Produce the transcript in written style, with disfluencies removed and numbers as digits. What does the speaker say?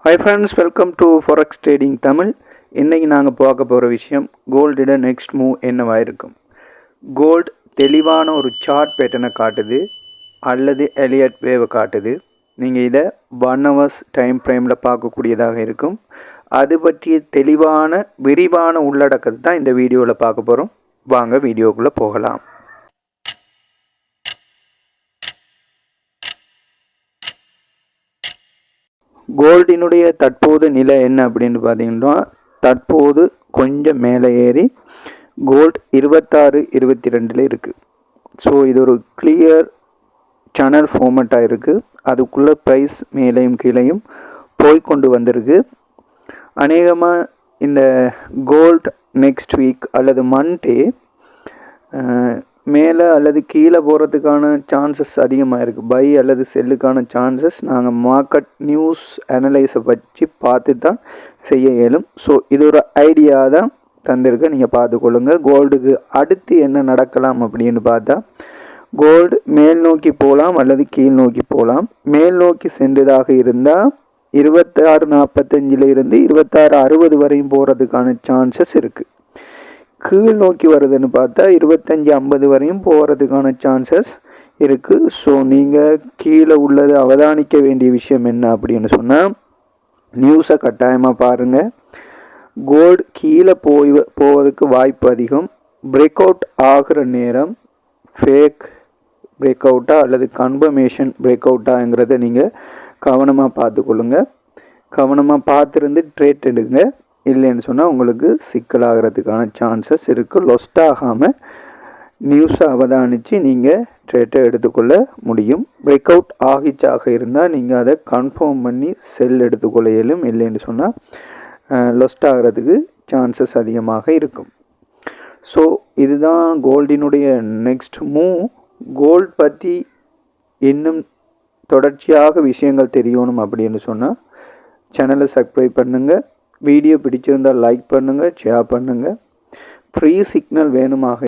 Hi friends, welcome to Forex Trading Tamil. இன்னைக்கு நாங்கள் பார்க்க போகிற விஷயம் கோல்டோட நெக்ஸ்ட் மூவ் என்னவாக இருக்கும். கோல்டு தெளிவான ஒரு சார்ட் பேட்டர்னை காட்டுது அல்லது எலியட் வேவை காட்டுது. நீங்கள் இதை 1 hours டைம் ஃப்ரேமில் பார்க்கக்கூடியதாக இருக்கும். அது பற்றிய தெளிவான விரிவான உள்ளடக்கத்தை தான் இந்த வீடியோவில் பார்க்க போகிறோம். வாங்க வீடியோக்குள்ளே போகலாம். கோல்டினுடைய தற்போது நிலை என்ன அப்படின்னு பார்த்தீங்கன்னா, தற்போது கொஞ்சம் மேலே ஏறி கோல்டு 26-22 இருக்குது. ஸோ இது ஒரு கிளியர் சேனல் ஃபார்மேட்டாக இருக்குது. அதுக்குள்ளே ப்ரைஸ் மேலேயும் கீழேயும் போய்கொண்டு வந்திருக்கு. அநேகமாக இந்த கோல்டு நெக்ஸ்ட் வீக் அல்லது மண்டே மேலே அல்லது கீழே போகிறதுக்கான சான்சஸ் அதிகமாக இருக்குது. பை அல்லது செல்லுக்கான சான்சஸ் நாங்கள் மார்க்கெட் நியூஸ் அனலைஸை வச்சு பார்த்து தான் செய்ய இயலும். ஸோ இது ஒரு ஐடியா தான் தந்திருக்க, நீங்கள் பார்த்துக்கொள்ளுங்க. கோல்டுக்கு அடுத்து என்ன நடக்கலாம் அப்படின்னு பார்த்தா, கோல்டு மேல் நோக்கி போகலாம் அல்லது கீழ் நோக்கி போகலாம். மேல் நோக்கி சென்றதாக இருந்தால் 26.45 இருந்து 26.60 வரையும் போகிறதுக்கான சான்சஸ் இருக்குது. கீழ் நோக்கி வருதுன்னு பார்த்தா 25.50 வரையும் போகிறதுக்கான சான்சஸ் இருக்குது. ஸோ நீங்கள் கீழே உள்ளது அவதானிக்க வேண்டிய விஷயம் என்ன அப்படின்னு சொன்னால், நியூஸை கட்டாயமாக பாருங்கள். கோல்டு கீழே போவதுக்கு வாய்ப்பு அதிகம். பிரேக் அவுட் ஆகிற நேரம் ஃபேக் பிரேக் அவுட்டா அல்லது கன்ஃபர்மேஷன் பிரேக் அவுட்டாங்கிறத நீங்கள் கவனமாக பார்த்துக்கொள்ளுங்க. கவனமாக பார்த்துருந்து ட்ரேட் எடுங்க. இல்லைன்னு சொன்னால் உங்களுக்கு சிக்கலாகிறதுக்கான சான்சஸ் இருக்குது. லொஸ்ட் ஆகாமல் நியூஸை அவதானித்து நீங்கள் ட்ரேட்டை எடுத்துக்கொள்ள முடியும். பிரேக் அவுட் ஆகிச்சாக இருந்தால் நீங்கள் அதை கன்ஃபார்ம் பண்ணி செல் எடுத்துக்கொள்ள இயலும். இல்லைன்னு சொன்னால் லொஸ்ட் ஆகிறதுக்கு சான்சஸ் அதிகமாக இருக்கும். ஸோ இதுதான் கோல்டினுடைய நெக்ஸ்ட் மூவ். கோல்ட் பற்றி இன்னும் தொடர்ச்சியாக விஷயங்கள் தெரியணும் அப்படின்னு சொன்னால் சேனலை சப்ஸ்கிரைப் பண்ணுங்கள். வீடியோ பிடிச்சிருந்தால் லைக் பண்ணுங்கள், ஷேர் பண்ணுங்கள். Free signal வேணுமாக